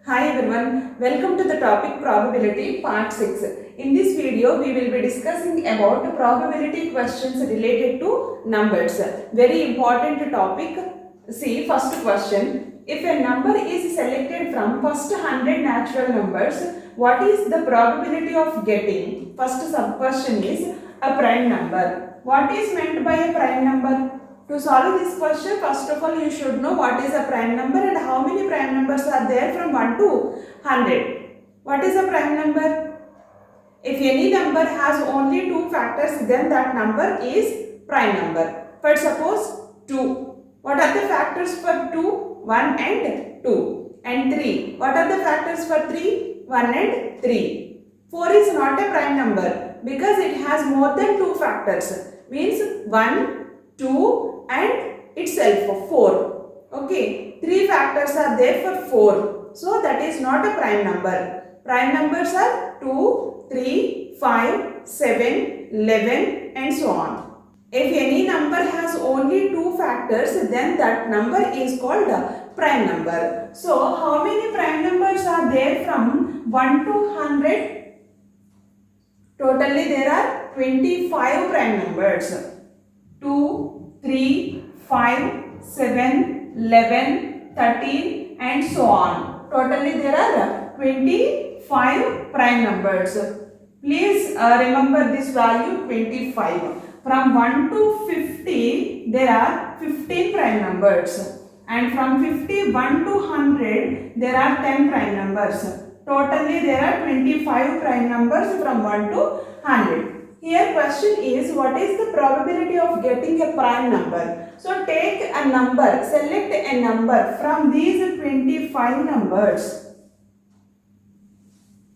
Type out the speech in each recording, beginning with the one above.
Hi everyone, welcome to the topic probability part 6. In this video, we will be discussing about probability questions related to numbers. Very important topic. See, first question. If a number is selected from first 100 natural numbers, what is the probability of getting? First sub question is a prime number. What is meant by a prime number? To solve this question, first of all, you should know what is a prime number and how many prime numbers are there from 1 to 100. What is a prime number? If any number has only two factors, then that number is prime number. For suppose 2. What are the factors for 2? 1 and 2. And 3. What are the factors for 3? 1 and 3. 4 is not a prime number because it has more than two factors. Means 1, 2 and itself 4. Okay. 3 factors are there for 4. So that is not a prime number. Prime numbers are 2, 3, 5, 7, 11 and so on. If any number has only two factors, then that number is called a prime number. So how many prime numbers are there from 1 to 100? Totally there are 25 prime numbers. 2, 3, 5, 7, 11, 13 and so on. Totally there are 25 prime numbers. Please remember this value 25. From 1 to 50 there are 15 prime numbers. And from 51 to 100 there are 10 prime numbers. Totally there are 25 prime numbers from 1 to 100. Here question is, what is the probability of getting a prime number? So take a number, select a number from these 25 numbers.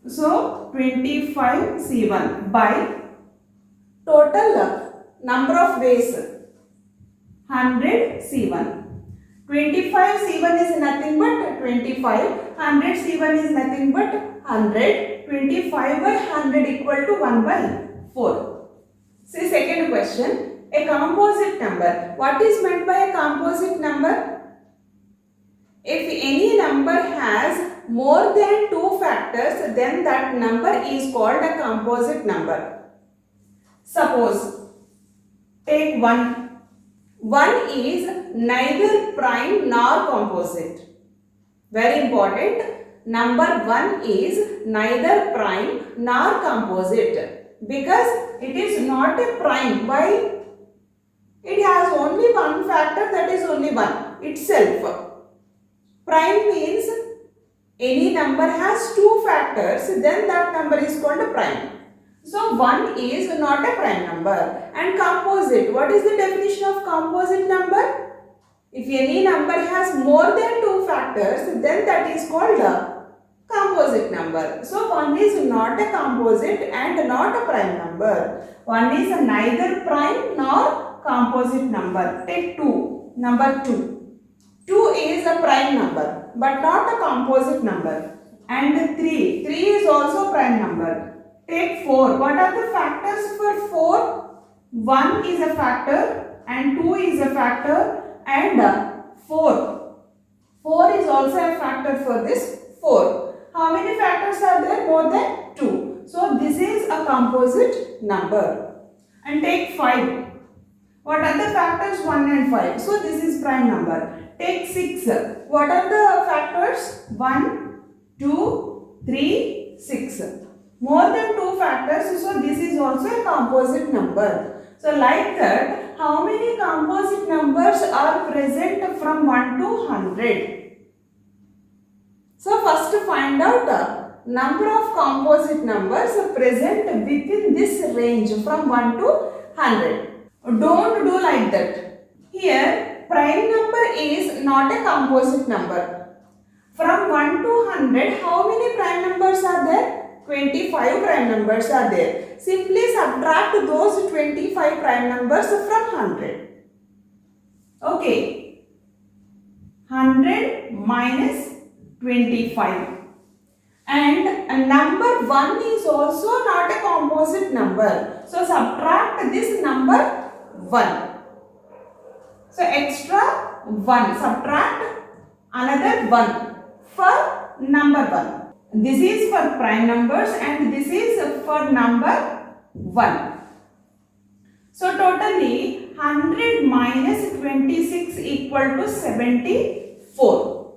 So 25 C1 by total number of ways 100 C1. 25 C1 is nothing but 25. 100 C1 is nothing but 100. 25 by 100 equal to 1 by 4. See second question. A composite number. What is meant by a composite number? If any number has more than two factors, then that number is called a composite number. Suppose, take 1. 1 is neither prime nor composite. Very important. Number 1 is neither prime nor composite. Because it is not a prime. Why? It has only one factor, that is only 1 itself. Prime means any number has two factors, then that number is called a prime. So 1 is not a prime number. And composite, what is the definition of composite number? If any number has more than two factors, then that is called a composite number. So 1 is not a composite and not a prime number. 1 is neither prime nor composite number. Take 2. Number 2. 2 is a prime number but not a composite number. And 3. 3 is also prime number. Take 4. What are the factors for 4? 1 is a factor and 2 is a factor and 4. 4 is also a factor for this 4. How many factors are there? More than 2. So this is a composite number. And take 5. What are the factors? 1 and 5. So this is prime number. Take 6. What are the factors? 1, 2, 3, 6. More than two factors. So this is also a composite number. So like that, how many composite numbers are present from 1 to 100? So first find out number of composite numbers present within this range from 1 to 100. Don't do like that. Here prime number is not a composite number. From 1 to 100, how many prime numbers are there? 25 prime numbers are there. Simply subtract those 25 prime numbers from 100. Okay. 100 minus 25. And number 1 is also not a composite number. So subtract this number 1. So extra 1. Subtract another 1. For number 1. This is for prime numbers and this is for number 1. So totally 100 minus 26 equal to 74.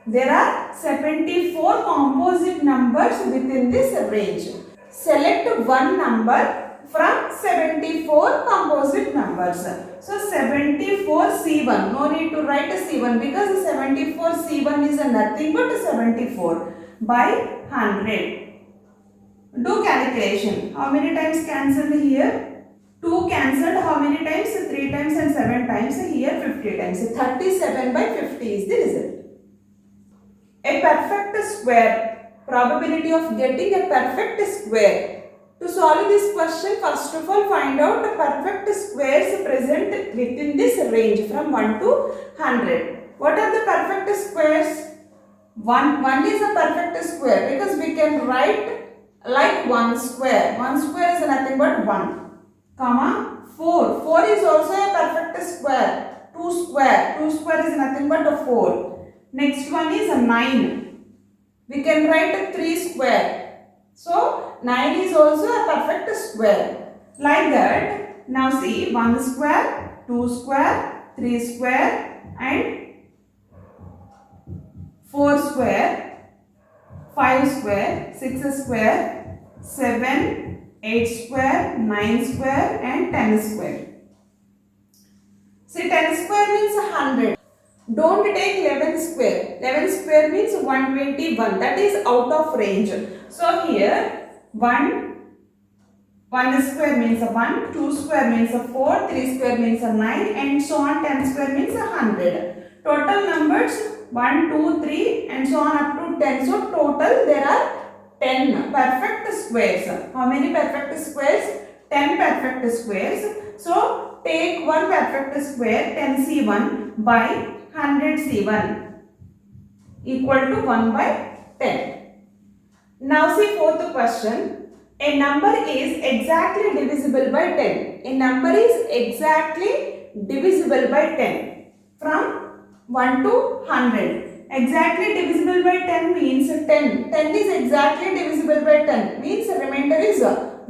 There are 74 composite numbers within this range. Select one number from 74 composite numbers. So 74 C1, no need to write C1 because 74 C1 is nothing but 74 by 100. Do calculation. How many times cancelled here? 2 cancelled. How many times? 3 times and 7 times. Here 50 times. 37 by 50 is the result. A perfect square. Probability of getting a perfect square. To solve this question, first of all, find out the perfect squares present within this range from 1 to 100. What are the perfect squares? 1 is a perfect square because we can write like 1 square. 1 square is nothing but 1. Comma 4. 4 is also a perfect square. 2 square. 2 square is nothing but a 4. Next one is a 9. We can write a 3 square. So 9 is also a perfect square. Like that, now see 1 square, 2 square, 3 square and 4 square, 5 square, 6 square, 7, 8 square, 9 square and 10 square. See 10 square means 100. Don't take 11 square. 11 square means 121. That is out of range. So here 1 square means 1, 2 square means 4, 3 square means 9 and so on. 10 square means 100. Total numbers 1, 2, 3 and so on up to 10. So total there are 10 perfect squares. How many perfect squares? 10 perfect squares. So take one perfect square 10C1 by 100C1 equal to 1 by 10. Now see fourth question. A number is exactly divisible by 10. A number is exactly divisible by 10 from 1 to 100. Exactly divisible by 10 means 10. 10 is exactly divisible by 10 means remainder is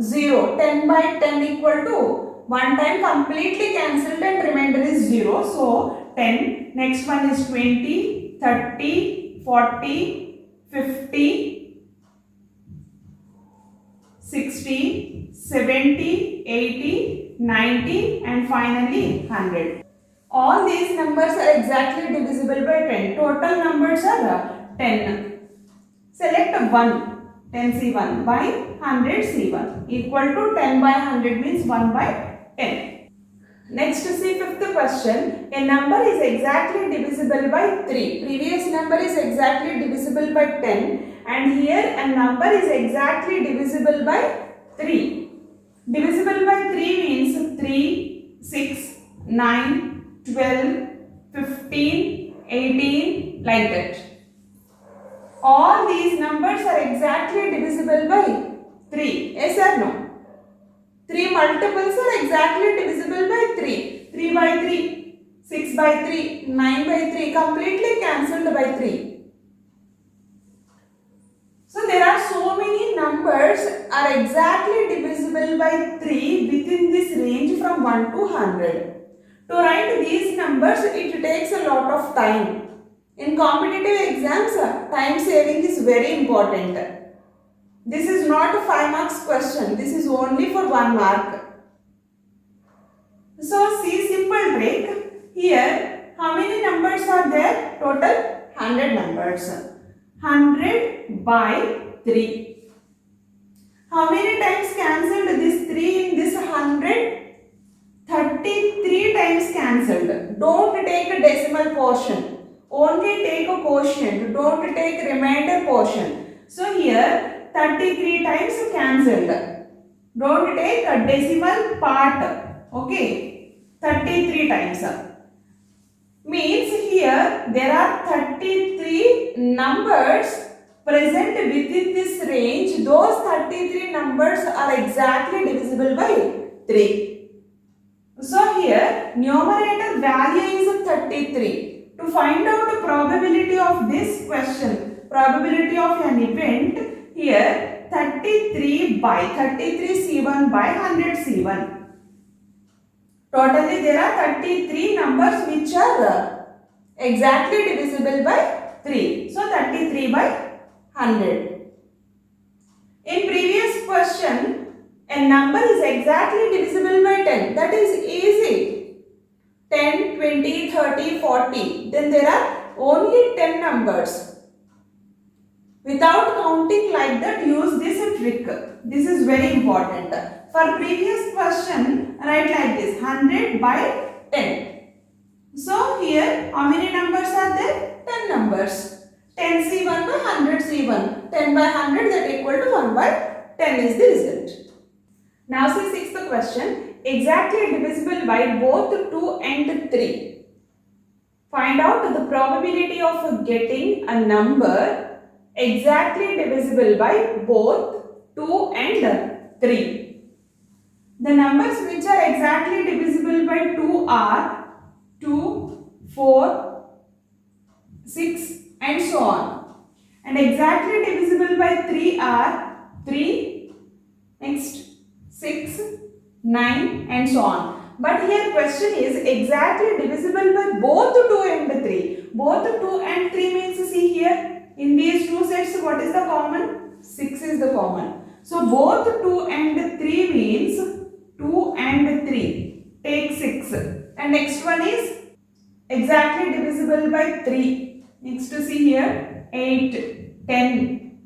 0. 10 by 10 equal to 1 time completely cancelled and remainder is 0. So 10. Next one is 20, 30, 40, 50, 60, 70, 80, 90 and finally 100. All these numbers are exactly divisible by 10. Total numbers are 10. Select 1, 10C1 by 100C1 equal to 10 by 100 means 1 by 10. Next see fifth question. A number is exactly divisible by 3. Previous number is exactly divisible by 10 and here a number is exactly divisible by 3. Divisible by 3 means 3, 6, 9, 12, 15, 18 like that. All these numbers are exactly divisible by 3. Yes or no? 3 multiples are exactly divisible by 3. 3 by 3, 6 by 3, 9 by 3 completely cancelled by 3. So there are so many numbers are exactly divisible by 3 within this range from 1 to 100. To write these numbers it takes a lot of time. In competitive exams time saving is very important. This is not a 5 marks question. This is only for 1 mark. So see simple trick. Here how many numbers are there? Total 100 numbers. 100 by 3. How many times cancelled this 3 in this 100? 33 times cancelled. Don't take a decimal portion. Only take a quotient. Don't take remainder portion. So here 33 times cancelled. Don't take a decimal part. Okay. 33 times. Means here there are 33 numbers present within this range. Those 33 numbers are exactly divisible by 3. So here numerator value is 33. To find out the probability of this question, probability of an event here 33 C1 by 100 C1. Totally there are 33 numbers which are exactly divisible by 3. So 33 by 100. In previous question, a number is exactly divisible by 10. That is easy. 10, 20, 30, 40. Then there are only 10 numbers. Without counting like that, use this trick. This is very important. For previous question, write like this, 100 by 10. So here, how many numbers are there? 10 numbers. 10 C1 by 100 C1. 10 by 100, that equal to 1 by 10 is the result. Now see sixth question. Exactly divisible by both 2 and 3. Find out the probability of getting a number exactly divisible by both 2 and 3. The numbers which are exactly divisible by 2 are 2, 4, 6 and so on. And exactly divisible by 3 are 3, next 6, 9 and so on. But here question is exactly divisible by both 2 and 3. Both 2 and 3 means, see here, in these two sets what is the common? 6 is the common. So both 2 and 3 means 2 and 3. Take 6. And next one is exactly divisible by 3. Next to see here 8, 10,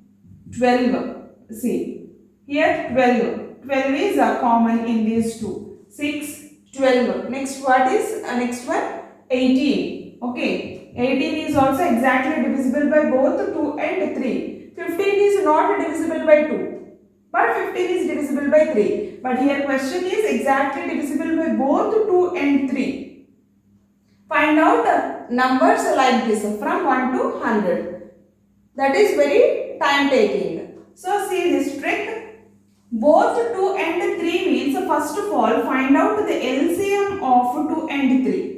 12. See here 12. 12 is common in these two. 6, 12. Next what is next one? 18. Okay. 18 is also exactly divisible by both 2 and 3. 15 is not divisible by 2. But 15 is divisible by 3. But here question is exactly divisible by both 2 and 3. Find out numbers like this from 1 to 100. That is very time taking. So see this trick. Both 2 and 3 means first of all find out the LCM of 2 and 3.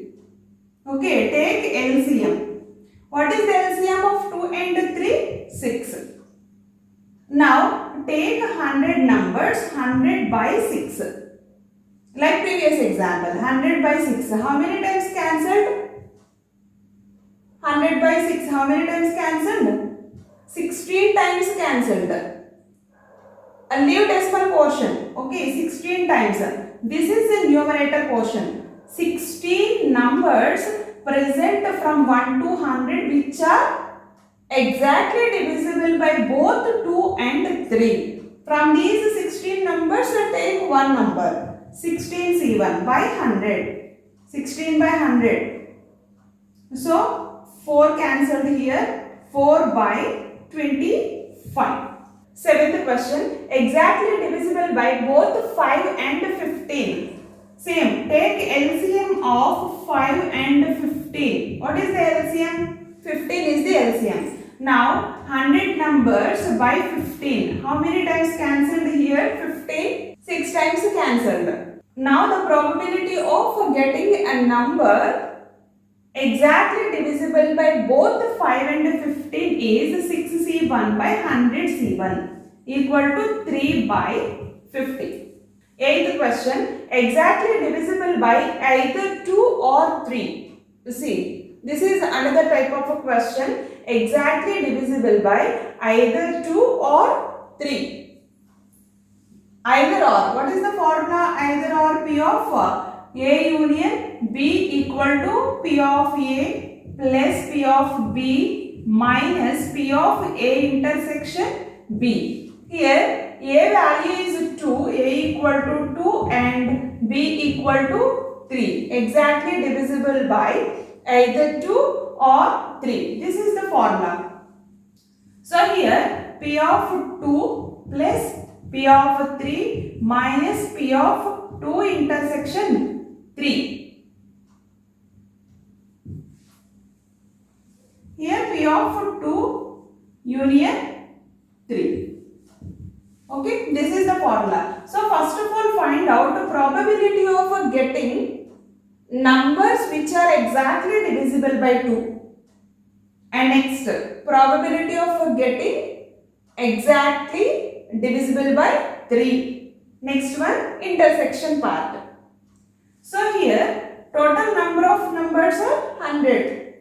Okay, take LCM. What is the LCM of 2 and 3? 6. Now take 100 numbers, 100 by 6. Like previous example, 100 by 6. How many times cancelled? 100 by 6. How many times cancelled? 16 times cancelled. Leave decimal portion. Okay, 16 times. This is the numerator portion. 16 numbers present from 1 to 100 which are exactly divisible by both 2 and 3. From these 16 numbers, take one number. 16 C1 by 100. 16 by 100. So, 4 cancelled here. 4 by 25. Seventh question. Exactly divisible by both 5 and 15. Same. Take LCM of 5 and 15. What is the LCM? 15 is the LCM. Now 100 numbers by 15. How many times cancelled here? 15. 6 times cancelled. Now the probability of getting a number exactly divisible by both 5 and 15 is 6C1 by 100C1 equal to 3 by 50. Eighth question. Exactly divisible by either 2 or 3. You see, this is another type of a question. Exactly divisible by either 2 or 3. Either or. What is the formula? Either or. P of A union B equal to P of A plus P of B minus P of A intersection B. Here A value is 2, A equal to 2 and B equal to 3. Exactly divisible by either 2 or 3. This is the formula. So here P of 2 plus P of 3 minus P of 2 intersection 3. Here P of 2 union 3. Okay, this is the formula. So first of all find out the probability of getting numbers which are exactly divisible by 2 And next, probability of getting exactly divisible by 3. Next one, intersection part. So here total number of numbers are 100.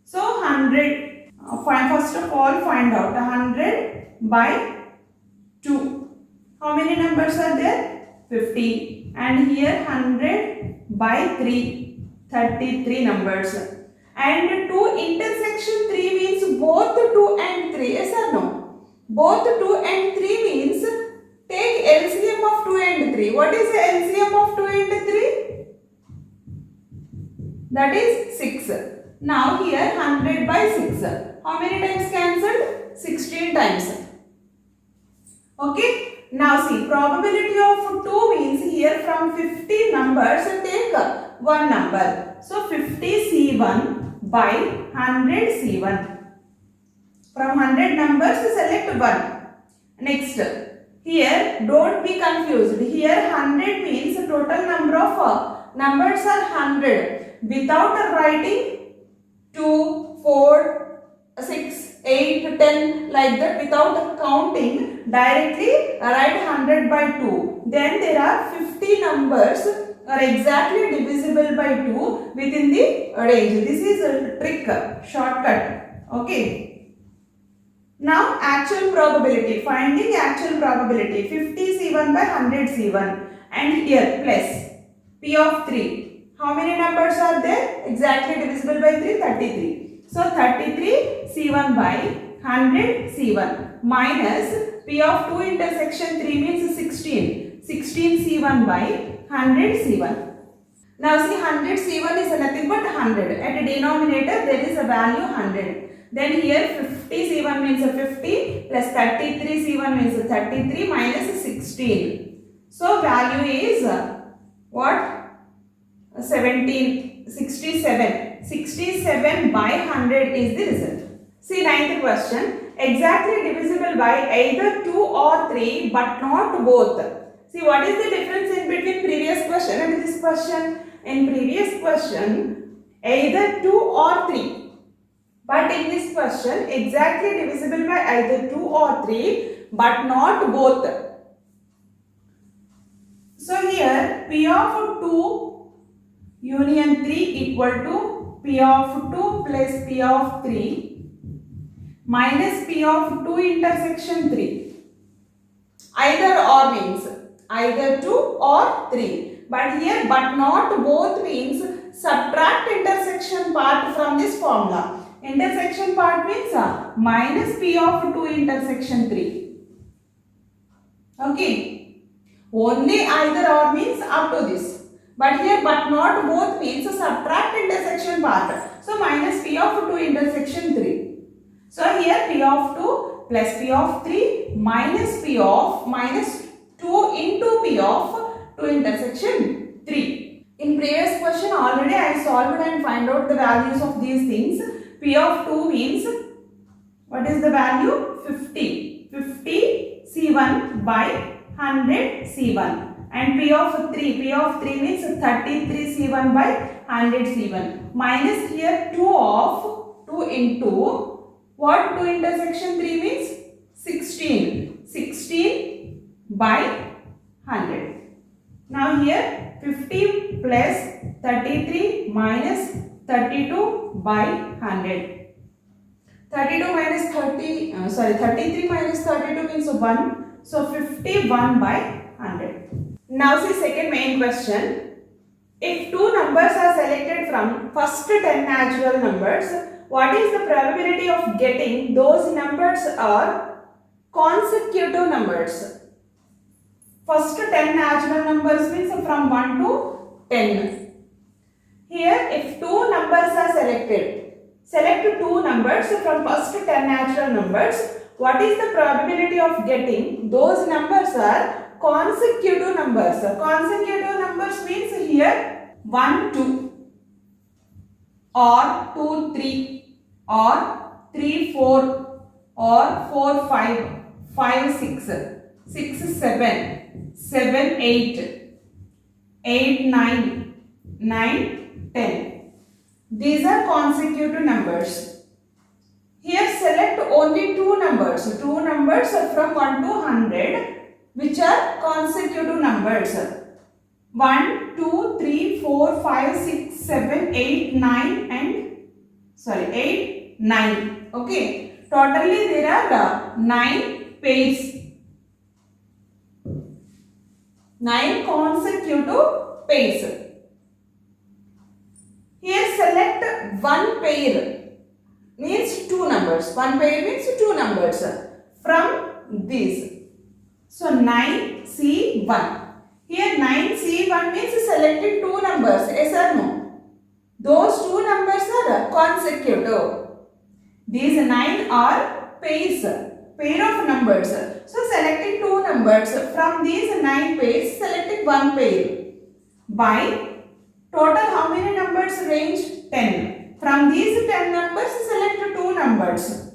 So 100, first of all find out 100 by 2. How many numbers are there? 50. And here 100 by 3, 33 numbers. And 2 intersection 3 means both 2 and 3. Yes or no? Both 2 and 3 means take LCM of 2 and 3. What is the LCM of 2 and 3? That is 6. Now here 100 by 6. How many times cancelled? 16 times. Okay. Now see, probability of 2 means here from 50 numbers take one number. So 50 C1 by 100 C1. From 100 numbers select 1. Next, here don't be confused. Here 100 means total number of numbers are 100. Without writing 2, 4, 6, 8, 10 like that, without counting, directly write 100 by 2. Then there are 50 numbers are exactly divisible by 2 within the range. This is a trick, shortcut. Okay. Now actual probability, finding actual probability 50 C1 by 100 C1 and here plus P of 3. How many numbers are there? Exactly divisible by 3, 33. So 33 C1 by 100 C1 minus P of 2 intersection 3 means 16. 16 C1 by 100 C1. Now see 100 C1 is nothing but 100. At the denominator there is a value 100. Then here 50 C1 means 50 plus 33 C1 means 33 minus 16. So value is what? 67. 67 by 100 is the result. See 9th question. Exactly divisible by either 2 or 3 but not both. See what is the difference in between previous question and this question? In previous question either 2 or 3. But in this question, exactly divisible by either 2 or 3, but not both. So here, P of 2 union 3 equal to P of 2 plus P of 3 minus P of 2 intersection 3. Either or means either 2 or 3. But here, but not both means subtract intersection part from this formula. Intersection part means minus P of 2 intersection 3. Okay. Only either or means up to this. But here but not both means subtract intersection part. So minus P of 2 intersection 3. So here P of 2 plus P of 3 minus P of minus 2 into P of 2 intersection 3. In previous question already I solved and find out the values of these things. P of 2 means, what is the value? 50. 50 C1 by 100 C1. And P of 3 means 33 C1 by 100 C1. Minus here 2 of 2 into, what 2 intersection 3 means? 16. 16 by 100. Now here 50 plus 33 minus 32 by 100. 32 minus 33 minus 32 means 1. So 51 by 100. Now see second main question. If two numbers are selected from first 10 natural numbers, what is the probability of getting those numbers are consecutive numbers? First 10 natural numbers means from 1 to 10. Here, if two numbers are selected, select two numbers from first 10 natural numbers. What is the probability of getting those numbers are consecutive numbers? Consecutive numbers means here 1, 2 or 2, 3 or 3, 4 or 4, 5, 5, 6, 6, 7, 7, 8, 8, 9, 9, 10. These are consecutive numbers. only two numbers from 1 to 100 which are consecutive numbers. 1, 2, 3, 4, 5, 6, 7, 8, 9 and 8, 9. Okay. Totally there are 9 pairs. 9 consecutive pairs. Here select one pair. Means two numbers. One pair means two numbers from these. So 9C1. Here 9C1 means selected two numbers. Yes or no? Those two numbers are consecutive. These 9 are pairs. Pair of numbers. So selecting two numbers from these 9 pairs, selecting one pair. By total how many numbers range? 10. From these 10 numbers, select two numbers.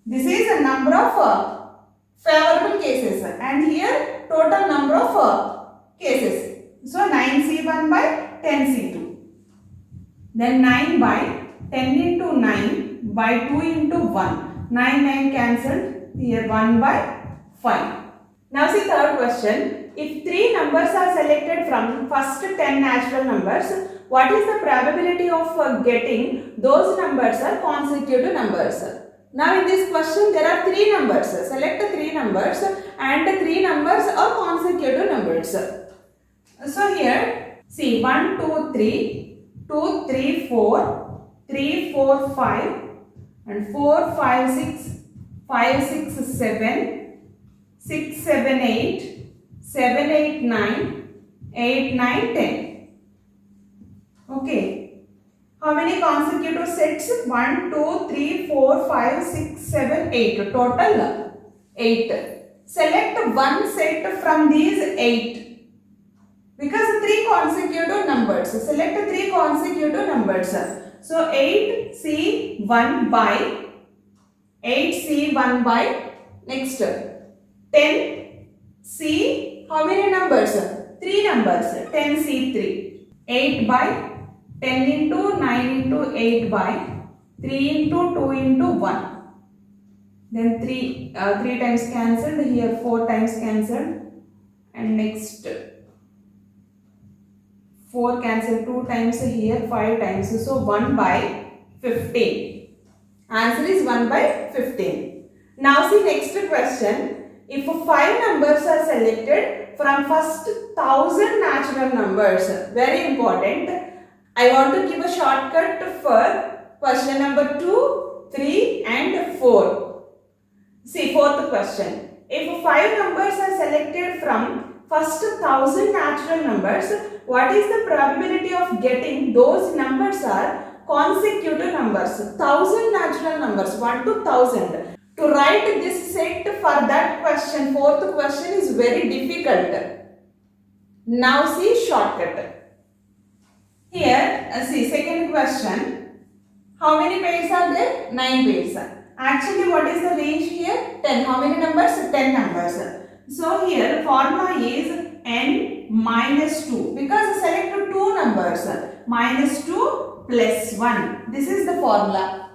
This is a number of favorable cases and here total number of cases. So 9C1 by 10C2. Then 9 by 10 into 9 by 2 into 1. 9 cancelled. Here 1 by 5. Now see third question. If three numbers are selected from first 10 natural numbers, what is the probability of getting those numbers are consecutive numbers? Now in this question there are three numbers. Select three numbers and three numbers are consecutive numbers. So here see 1, 2, 3, 2, 3, 4, 3, 4, 5 and 4, 5, 6, 5, 6, 7, 6, 7, 8, 7, 8, 9, 8, 9, 10. Okay. How many consecutive sets? 1, 2, 3, 4, 5, 6, 7, 8. Total 8. Select one set from these 8. Because three consecutive numbers. Select three consecutive numbers. So 8C1 by 8C1 by next 10C. How many numbers? 3 numbers. 10C3. 8 by 10 into 9 into 8 by 3 into 2 into 1. Then 3 times cancelled. Here 4 times cancelled. And next 4 cancelled 2 times. Here 5 times. So 1 by 15. Answer is 1 by 15. Now see next question. If 5 numbers are selected from first 1000 natural numbers, very important. I want to give a shortcut for question number 2, 3 and 4. See fourth question. If 5 numbers are selected from first 1000 natural numbers, what is the probability of getting those numbers are consecutive numbers? 1000 natural numbers, 1 to 1000. To write this set for that question, fourth question is very difficult. Now see shortcut. Here, see second question. How many pairs are there? 9 pairs. Actually, what is the range here? 10. How many numbers? 10 numbers. So here formula is n minus 2. Because select two numbers. Minus 2 plus 1. This is the formula.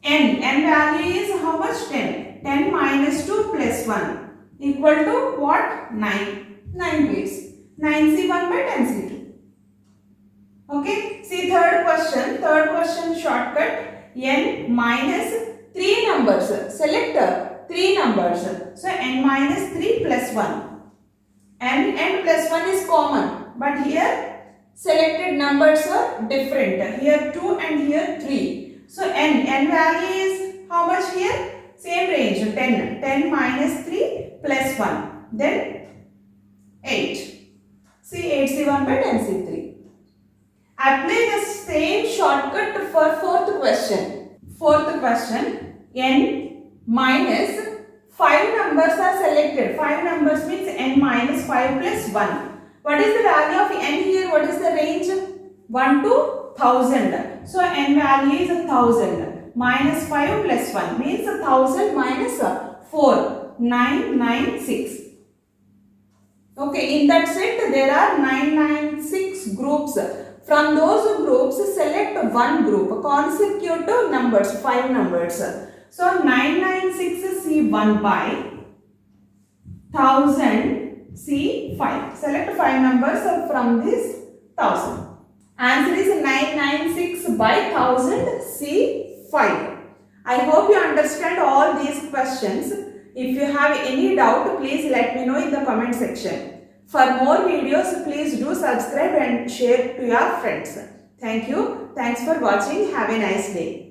N value is how much? 10. 10 minus 2 plus 1 equal to what? 9. 9 pairs. 9C1 by 10C2. Okay. See third question. Third question shortcut. N minus 3 numbers. Select 3 numbers. So n minus 3 plus 1. N plus 1 is common. But here selected numbers are different. Here 2 and here 3. So n value is how much here? Same range 10. 10 minus 3 plus 1. Then 8. See 8C1 by 10C3. Apply the same shortcut for fourth question. Fourth question. N minus 5 numbers are selected. 5 numbers means n minus 5 plus 1. What is the value of n here? What is the range? 1 to 1000. So n value is 1000. Minus 5 plus 1 means 1000 minus 4. 996. Okay, in that set there are 996 groups. From those groups, select one group. Consecutive numbers, 5 numbers. So 996 C1 by 1000 C5. Select 5 numbers from this 1000. Answer is 996 by 1000 C5. I hope you understand all these questions. If you have any doubt, please let me know in the comment section. For more videos, please do subscribe and share to your friends. Thank you. Thanks for watching. Have a nice day.